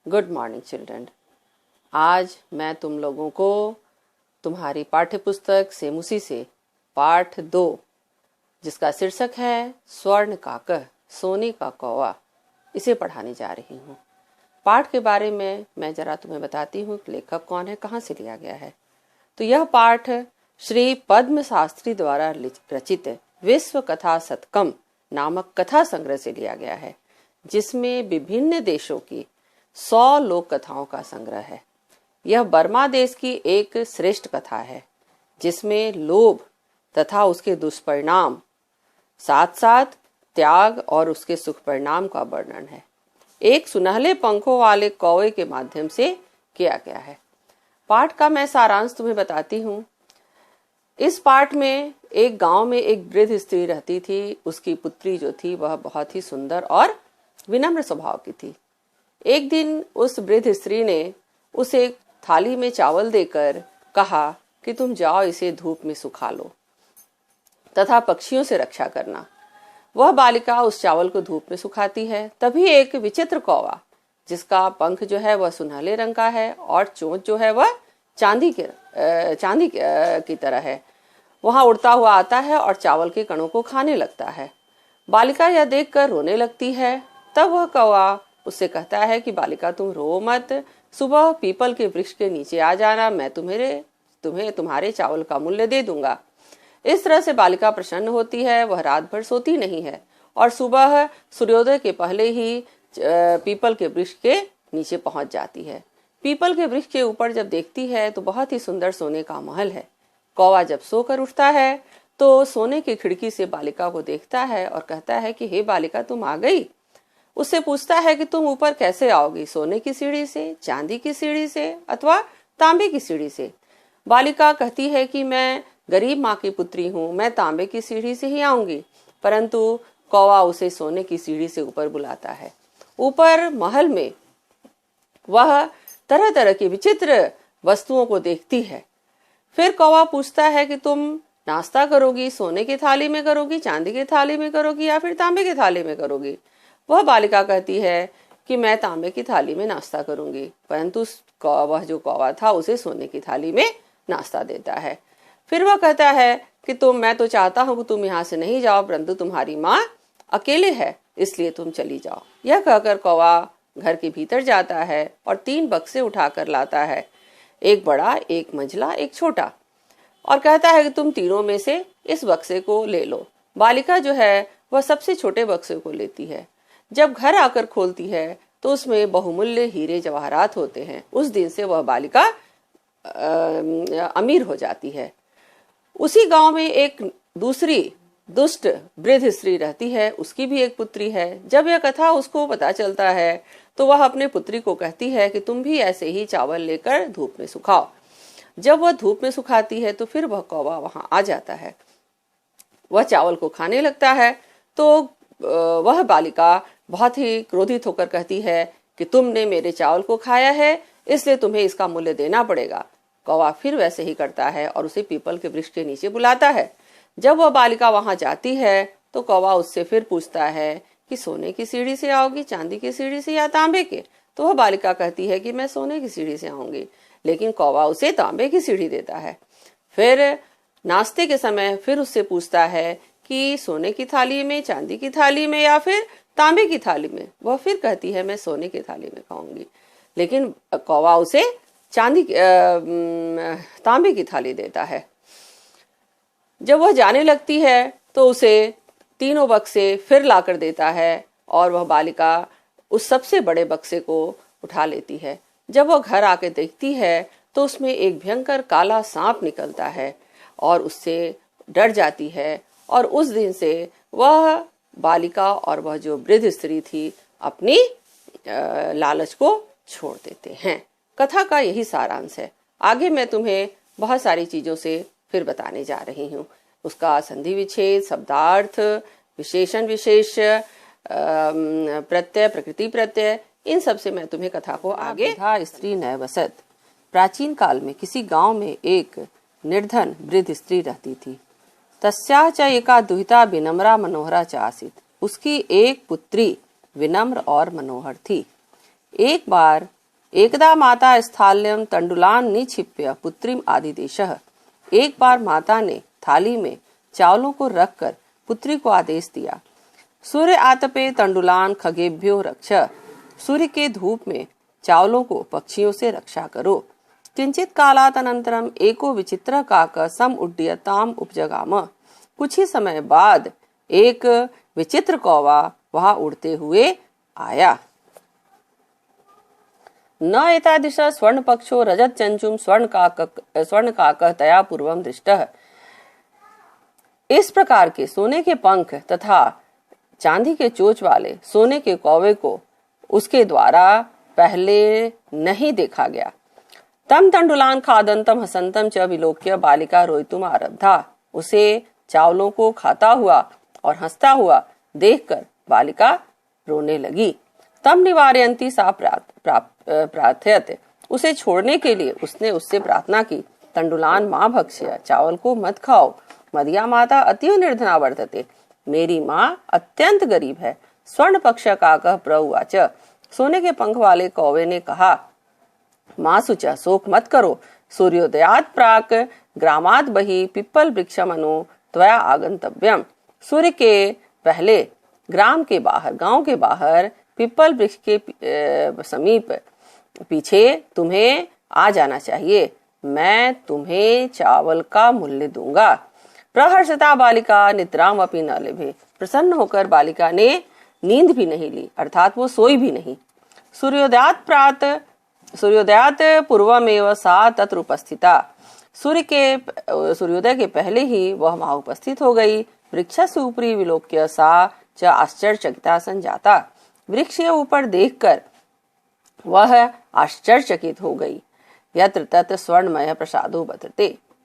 Good morning children. आज मैं तुम लोगों को तुम्हारी पाठ्य पुस्तक सेमुसी से पाठ 2 जिसका शीर्षक है स्वर्ण काकह सोने का कौवा, इसे पढ़ाने जा रही हूँ। पाठ के बारे में मैं जरा तुम्हें बताती हूँ कि लेखक कौन है, कहाँ से लिया गया है। तो यह पाठ श्री पद्म शास्त्री द्वारा रचित विश्व कथा शतकम नामक कथा संग्रह से लिया गया है, जिसमें विभिन्न देशों की 100 लोक कथाओं का संग्रह है। यह बर्मा देश की एक श्रेष्ठ कथा है, जिसमें लोभ तथा उसके दुष्परिणाम, साथ साथ त्याग और उसके सुख परिणाम का वर्णन है। एक सुनहले पंखों वाले कौवे के माध्यम से किया गया है। पाठ का मैं सारांश तुम्हें बताती हूँ। इस पाठ में एक गांव में एक वृद्ध स्त्री रहती थी। उसकी पुत्री जो थी वह बहुत ही सुंदर और विनम्र स्वभाव की थी। एक दिन उस वृद्ध स्त्री ने उसे एक थाली में चावल देकर कहा कि तुम जाओ, इसे धूप में सुखा लो तथा पक्षियों से रक्षा करना। वह बालिका उस चावल को धूप में सुखाती है। तभी एक विचित्र कौवा, जिसका पंख जो है वह सुनहले रंग का है और चोंच जो है वह चांदी की तरह है, वहां उड़ता हुआ आता है और चावल के कणों को खाने लगता है। बालिका यह देखकर रोने लगती है। तब वह कौवा उससे कहता है कि बालिका तुम रो मत, सुबह पीपल के वृक्ष के नीचे आ जाना, मैं तुम्हें तुम्हारे चावल का मूल्य दे दूंगा। इस तरह से बालिका प्रसन्न होती है। वह रात भर सोती नहीं है और सुबह सूर्योदय के पहले ही पीपल के वृक्ष के नीचे पहुंच जाती है। पीपल के वृक्ष के ऊपर जब देखती है तो बहुत ही सुंदर सोने का महल है। कौवा जब सोकर उठता है तो सोने की खिड़की से बालिका को देखता है और कहता है कि हे बालिका, तुम आ गई। उससे पूछता है कि तुम ऊपर कैसे आओगी, सोने की सीढ़ी से, चांदी की सीढ़ी से अथवा तांबे की सीढ़ी से। बालिका कहती है कि मैं गरीब माँ की पुत्री हूँ, मैं तांबे की सीढ़ी से ही आऊंगी। परंतु कौवा उसे सोने की सीढ़ी से ऊपर बुलाता है। ऊपर महल में वह तरह तरह की विचित्र वस्तुओं को देखती है। फिर कौवा पूछता है कि तुम नाश्ता करोगी, सोने की थाली में करोगी, चांदी की थाली में करोगी या फिर तांबे की थाली में करोगी। वह बालिका कहती है कि मैं तांबे की थाली में नाश्ता करूंगी। परंतु वह जो कौवा था उसे सोने की थाली में नाश्ता देता है। फिर वह कहता है कि मैं तो चाहता हूं कि तुम यहाँ से नहीं जाओ, परंतु तुम्हारी माँ अकेले है, इसलिए तुम चली जाओ। यह कहकर कौवा घर के भीतर जाता है और 3 बक्से उठाकर लाता है, एक बड़ा, एक मंझला, एक छोटा, और कहता है कि तुम तीनों में से इस बक्से को ले लो। बालिका जो है वह सबसे छोटे बक्से को लेती है। जब घर आकर खोलती है तो उसमें बहुमूल्य हीरे जवाहरात होते हैं। उस दिन से वह बालिका अमीर हो जाती है। उसी गांव में एक दूसरी दुष्ट वृद्ध स्त्री रहती है। उसकी भी एक पुत्री है। जब यह कथा उसको पता चलता है तो वह अपने पुत्री को कहती है कि तुम भी ऐसे ही चावल लेकर धूप में सुखाओ। जब वह धूप में सुखाती है तो फिर वह कौवा वहां आ जाता है। वह चावल को खाने लगता है तो वह बालिका बहुत ही क्रोधित होकर कहती है कि तुमने मेरे चावल को खाया है, इसलिए तुम्हें इसका मूल्य देना पड़ेगा। कौवा फिर वैसे ही करता है और उसे पीपल के वृक्ष के नीचे बुलाता है। जब वह बालिका वहां जाती है तो कौवा उससे फिर पूछता है कि सोने की सीढ़ी से आओगी, चांदी की सीढ़ी से या तांबे के। तो वह बालिका कहती है कि मैं सोने की सीढ़ी से आऊंगी, लेकिन कौवा उसे तांबे की सीढ़ी देता है। फिर नाश्ते के समय फिर उससे पूछता है कि सोने की थाली में, चांदी की थाली में या फिर तांबे की थाली में। वह फिर कहती है मैं सोने की थाली में खाऊंगी, लेकिन कौवा उसे तांबे की थाली देता है। जब वह जाने लगती है तो उसे तीनों बक्से फिर लाकर देता है और वह बालिका उस सबसे बड़े बक्से को उठा लेती है। जब वह घर आके देखती है तो उसमें एक भयंकर काला सांप निकलता है और उससे डर जाती है। और उस दिन से वह बालिका और वह जो वृद्ध स्त्री थी अपनी लालच को छोड़ देते हैं। कथा का यही सारांश है। आगे मैं तुम्हें बहुत सारी चीजों से फिर बताने जा रही हूँ। उसका संधि विच्छेद, शब्दार्थ, विशेषण विशेष, प्रत्यय, प्रकृति प्रत्यय, इन सब से मैं तुम्हें कथा को आगे। था स्त्री नैवसत। प्राचीन काल में किसी गांव में एक निर्धन वृद्ध स्त्री रहती थी। तस्या च एका दुहिता विनम्रा मनोहरा च आसीत। उसकी एक पुत्री विनम्र और मनोहर थी। एक बार एकदा माता स्थाल्यम तंडुलान निक्षिप्य पुत्रीम आदिदेशः। एक बार माता ने थाली में चावलों को रखकर पुत्री को आदेश दिया, सूर्य आतपे तंडुलान खगेभ्यो रक्ष। सूर्य के धूप में चावलों को पक्षियों से रक्षा करो। किंचित कालात अनंतरम एको विचित्र काक सम उड्डयताम उपजगाम। कुछ ही समय बाद एक विचित्र कौवा वहां उड़ते हुए आया। न एतादृश स्वर्ण पक्षो रजत चंचुम स्वर्ण काक तया पूर्वम दृष्टः। इस प्रकार के सोने के पंख तथा चांदी के चोंच वाले सोने के कौवे को उसके द्वारा पहले नहीं देखा गया। तम तंडुलान खादंतम हसंतम च विलोक्य बालिका रोइतुम आरब्धा। उसे चावलों को खाता हुआ और हंसता हुआ देखकर बालिका रोने लगी। तम निवारयंती सा प्रार्थयत। उसे छोड़ने के लिए उसने उससे प्रार्थना की। तंडुलान माँ भक्ष्य, चावल को मत खाओ। मदिया माता अतीव निर्धना वर्तते। मेरी माँ अत्यंत गरीब है। स्वर्ण पक्ष काकः प्रउवाच। सोने के पंख वाले कौवे ने कहा, माँ सुचा शोक मत करो। सूर्योदयात प्राक ग्रामात बहि पिप्पल वृक्षमनु त्वया आगंतव्यम। सूर्य के पहले ग्राम के बाहर, गांव के बाहर पिप्पल वृक्ष के समीप पीछे तुम्हें आ जाना चाहिए। मैं तुम्हें चावल का मूल्य दूंगा। प्रहर्षता बालिका निद्राम अपि न लेभे। प्रसन्न होकर बालिका ने नींद भी नहीं ली, अर्थात वो सोई भी नहीं। सूर्योदयात पूर्वमेव सा तत्र उपस्थिता। सूर्योदय के पहले ही वह वहां उपस्थित हो गई। वृक्षस्य उपरि विलोक्य सा च आश्चर्यचकिता संजाता। वृक्ष के ऊपर देखकर वह आश्चर्यचकित हो गई। यत्र तत्र स्वर्णमय प्रसादो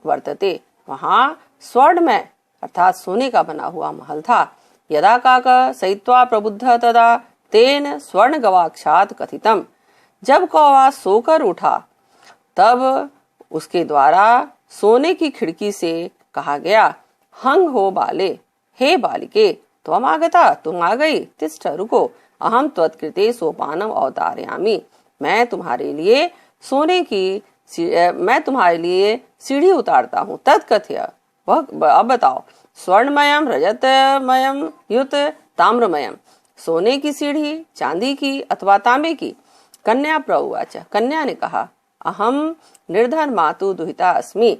वर्तते। वहां स्वर्णमय अर्थात सोने का बना हुआ महल था। यदा काक सहित्वा प्रबुद्ध तदा तेन स्वर्ण गवाक्षात कथितम। जब कौवा सोकर उठा तब उसके द्वारा सोने की खिड़की से कहा गया, हंग हो बाले, हे बालिके, त्वम आगता, तुम आ गई। तिष्ठ, रुको, अहम त्वत्कृते सोपानम अवतारयामि। मैं तुम्हारे लिए सीढ़ी उतारता हूँ। तत्कथय, वह अब बताओ। स्वर्णमयम रजतमयम युत ताम्रमयम। सोने की सीढ़ी, चांदी की अथवा तांबे की। कन्या प्रउवाच। कन्या ने कहा, अहम निर्धन मातु दुहिता अस्मि।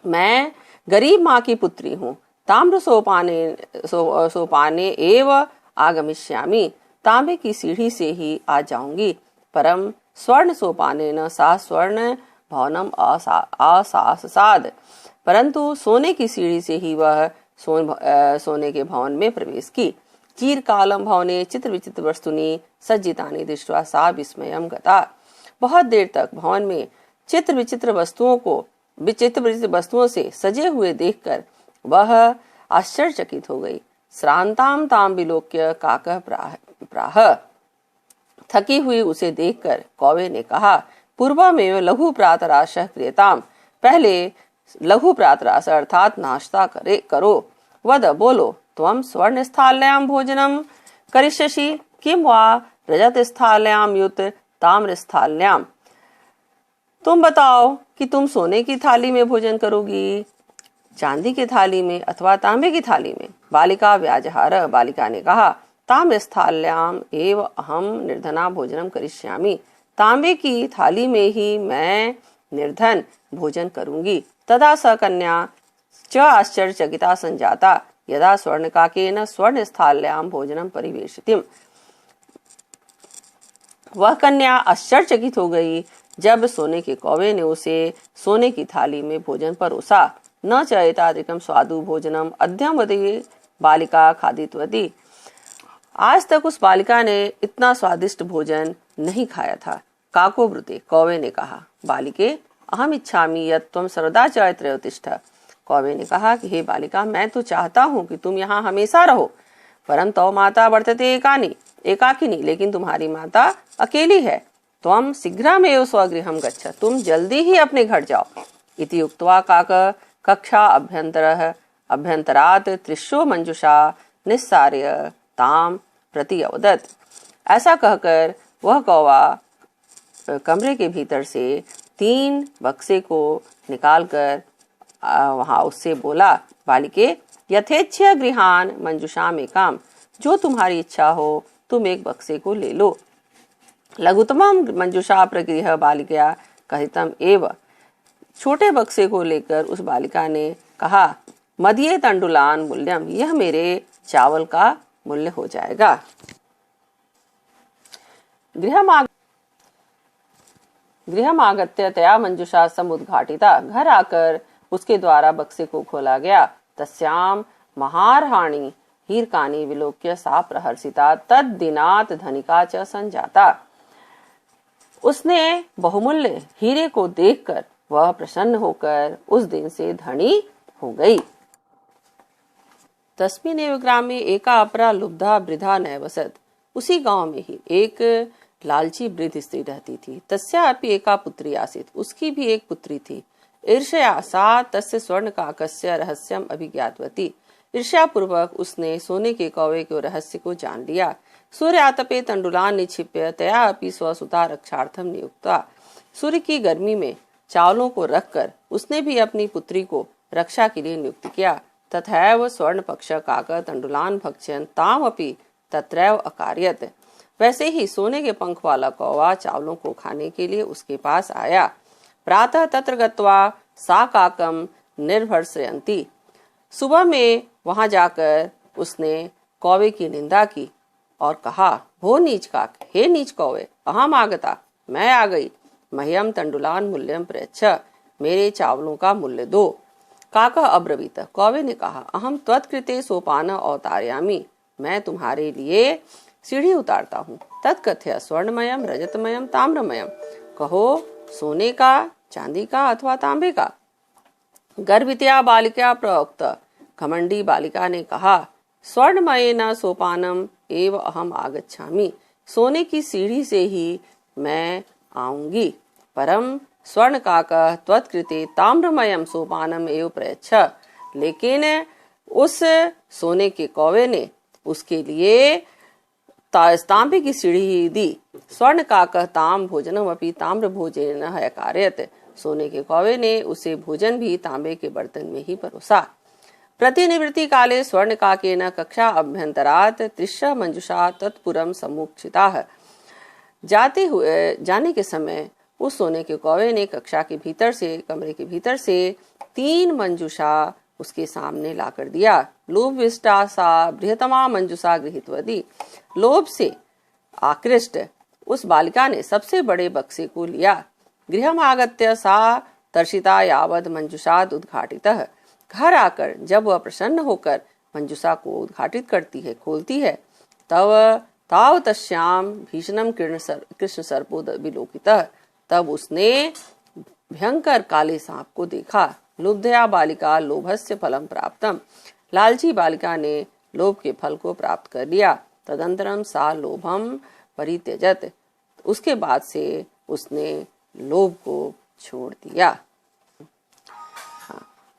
मैं गरीब माँ की पुत्री हूँ। ताम्र सोपाने एव आगमिष्यामि। तांबे की सीढ़ी से ही आ जाऊंगी। परम स्वर्ण सोपाने न सा स्वर्ण भवनम असासाद। परंतु सोने की सीढ़ी से ही वह सोने के भवन में प्रवेश की। चीर कालम भवने चित्र विचित्र वस्तुनि सज्जितानि दृष्ट्वा सा विस्मयम गता। बहुत देर तक भवन में चित्र विचित्र वस्तुओं से सजे हुए देखकर वह आश्चर्यचकित हो गई। श्रांताम ताम विलोक्य काकः प्राह। थकी हुई उसे देखकर कौवे ने कहा, पूर्वमेव लघु प्रातराश क्रियताम। पहले लघु प्रातराश अर्थात नाश्ता करो। वद, बोलो, त्वम स्वर्ण स्थाल्याम भोजनम करिष्यसि किम वा रजत स्थाल्याम युत ताम्र स्थाल्याम। तुम बताओ कि तुम सोने की थाली में भोजन करोगी, चांदी की थाली में अथवा तांबे की थाली में। बालिका व्याजहार। बालिका ने कहा, ताम्र स्थाल्याम एव अहम निर्धना भोजनम करिष्यामि। तांबे की थाली में ही मैं निर्धन भोजन करूंगी। तदा स कन्या च आश्चर्यचकिता संजाता यदा स्वर्णकाकेन स्वर्ण स्थाल्याम भोजनम परिवेशितिम। वह कन्या आश्चर्यचकित हो गई जब सोने के कौवे ने उसे सोने की थाली में भोजन परोसा। न च एतादृकं स्वादु भोजनम अद्यमवति बालिका खादितवती। आज तक उस बालिका ने इतना स्वादिष्ट भोजन नहीं खाया था। काको ब्रुते। कौवे ने कहा, बालिके, अहम इच्छामि यत् त्वं सर्वदा च अत्र उत्तिष्ठ। कौवे ने कहा कि हे बालिका, मैं तो चाहता हूँ कि तुम यहाँ हमेशा रहो। परंतु माता वर्तते एकाकिनी, लेकिन तुम्हारी माता अकेली है। त्वं शीघ्रमेव स्वगृहं गच्छ। तुम जल्दी ही अपने घर जाओ। इति उक्त्वा काक कक्षा अभ्यंतरात त्रिशो मंजुषा निस्सार्य ताम प्रति अवदत्। ऐसा कहकर वह कौवा कमरे के भीतर से 3 बक्से को निकालकर वहां उससे बोला, बालिके यथेच्छ गृहान मंजुषाम एकाम, जो तुम्हारी इच्छा हो तुम एक बक्से को ले लो। लघुतमम मंजुषा प्रगृह बालिकया कथितम एव, छोटे बक्से को लेकर उस बालिका ने कहा, मदीये तंडुलान मूल्यम, यह मेरे चावल का मूल्य हो जाएगा। गृहमागत्य तया मंजुषा समुद्घाटिता, घर आकर उसके द्वारा बक्से को खोला गया। तस्याम महारहाणि हीरकानि विलोक्य सा प्रहर्षिता तद्दिनात् धनिका च संजाता, उसने बहुमूल्य हीरे को देखकर वह प्रसन्न होकर उस दिन से धनी हो गई। तस्मिन्नेव ग्रामे एका अपरा लुब्धा वृद्धा नैवसत, उसी गांव में ही एक लालची वृद्ध स्त्री रहती थी। तस्या अपि एका पुत्री आसीत्, उसकी भी एक पुत्री थी। ईर्ष्या सा तस्य स्वर्ण काकस्य रहस्यम अभिज्ञातवती, ईर्ष्या पूर्वक उसने सोने के कौवे के रहस्य को जान लिया। सूर्यातपे तंडुलान निक्षिप्य तया अपि स्वसुता रक्षार्थम नियुक्ता, सूर्य की गर्मी में चावलों को रखकर उसने भी अपनी पुत्री को रक्षा के लिए नियुक्त किया। तथैव स्वर्ण पक्ष काक तंडुलान भक्ष्यन् ताम अपि तत्रैव अकार्यत, वैसे ही सोने के पंख वाला कौवा चावलों को खाने के लिए उसके पास आया। प्रातः तत्र गत्वा सा काकम निर्भर्सयन्ती, सुबह में वहां जाकर उसने कौवे की निंदा की और कहा, भो नीच काक, हे नीच कौवे, अहम आगता, मैं आ गई, मह्यम तंडुलान मूल्यम प्रयच्छ, मेरे चावलों का मूल्य दो। काका अब्रवीत, कौवे ने कहा, अहम त्वत्कृते सोपान अवतारयामि, मैं तुम्हारे लिए सीढ़ी उतारता हूँ। तत्कथ्य स्वर्णमयम रजतमयम ताम्रमयम, कहो सोने का, चांदी का अथवा तांबे का। गर्भित्या बालिका प्रोक्त, घमंडी बालिका ने कहा, स्वर्णमयेन सोपानम एव अहम आगच्छामि, सोने की सीढ़ी से ही मैं आऊंगी। परम स्वर्ण काका त्वत्कृते ताम्रमयम सोपानम एव प्रयच्छ, लेकिन उस सोने के कौवे ने उसके लिए तांबे की सीढ़ी ही दी। स्वर्ण काकः ताम भोजनम अपि ताम्र भोजन अकारयत, सोने के कौवे ने उसे भोजन भी तांबे के बर्तन में ही परोसा। प्रतिनिवृत्ति काले स्वर्ण काकेन कक्षा अभ्यंतरात त्रिशः मंजुषा तत्पुरम सम्मुक्षिताः, जाने के समय उस सोने के कौवे ने कक्षा के भीतर से, कमरे के भीतर से 3 मंजुषा उसके सामने लाकर दिया। लोभ विष्टा सा बृहतमा मंजुषा गृहीतवती, लोभ से आकृष्ट उस बालिका ने सबसे बड़े बक्से को लिया। गृहम आगत्य सा तर्षिता यावद मंजुषाद उद्घाटितः, घर आकर जब वह प्रसन्न होकर मंजुषा को उद्घाटित करती है, खोलती है, तब ताव तस्याम भीषणम कृष्ण सर्पो विलोकितः, तब उसने भयंकर काले सांप को देखा। लुब्धया बालिका लोभस्य फलम प्राप्तम, लालची बालिका ने लोभ के फल को प्राप्त कर लिया। तदंतरम सा लोभम परित्यजत, उसके बाद से उसने लोभ को छोड़ दिया।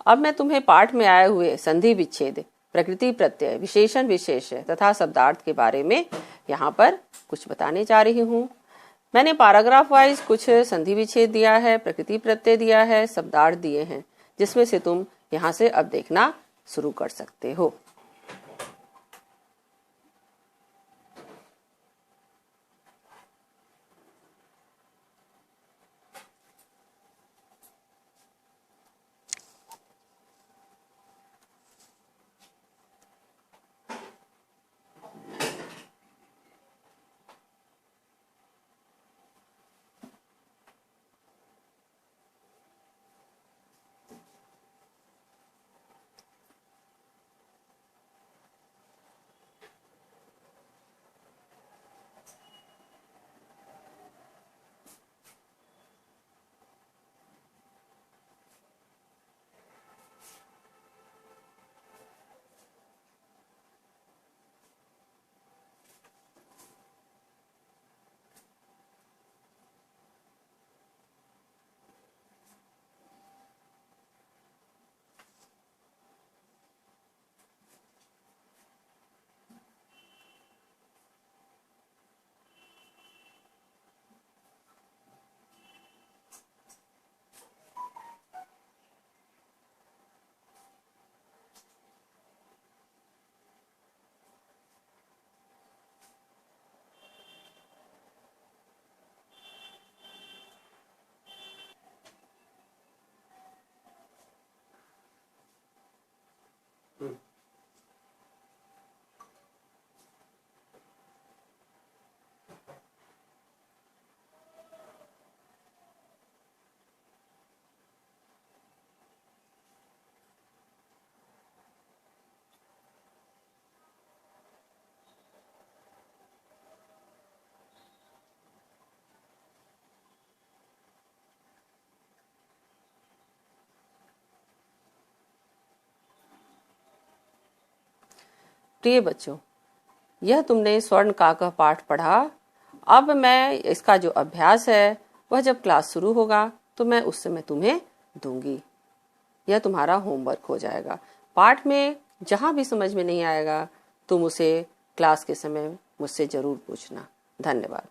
अब मैं तुम्हें पाठ में आए हुए संधि विच्छेद, प्रकृति प्रत्यय, विशेषण विशेष तथा शब्दार्थ के बारे में यहाँ पर कुछ बताने जा रही हूँ। मैंने पैराग्राफ वाइज कुछ संधि विच्छेद दिया है, प्रकृति प्रत्यय दिया है, शब्दार्थ दिए हैं, जिसमें से तुम यहाँ से अब देखना शुरू कर सकते हो। प्रिय बच्चों, यह तुमने स्वर्ण का कह पाठ पढ़ा। अब मैं इसका जो अभ्यास है वह जब क्लास शुरू होगा तो मैं उस समय तुम्हें दूंगी। यह तुम्हारा होमवर्क हो जाएगा। पाठ में जहां भी समझ में नहीं आएगा तुम उसे क्लास के समय मुझसे जरूर पूछना। धन्यवाद।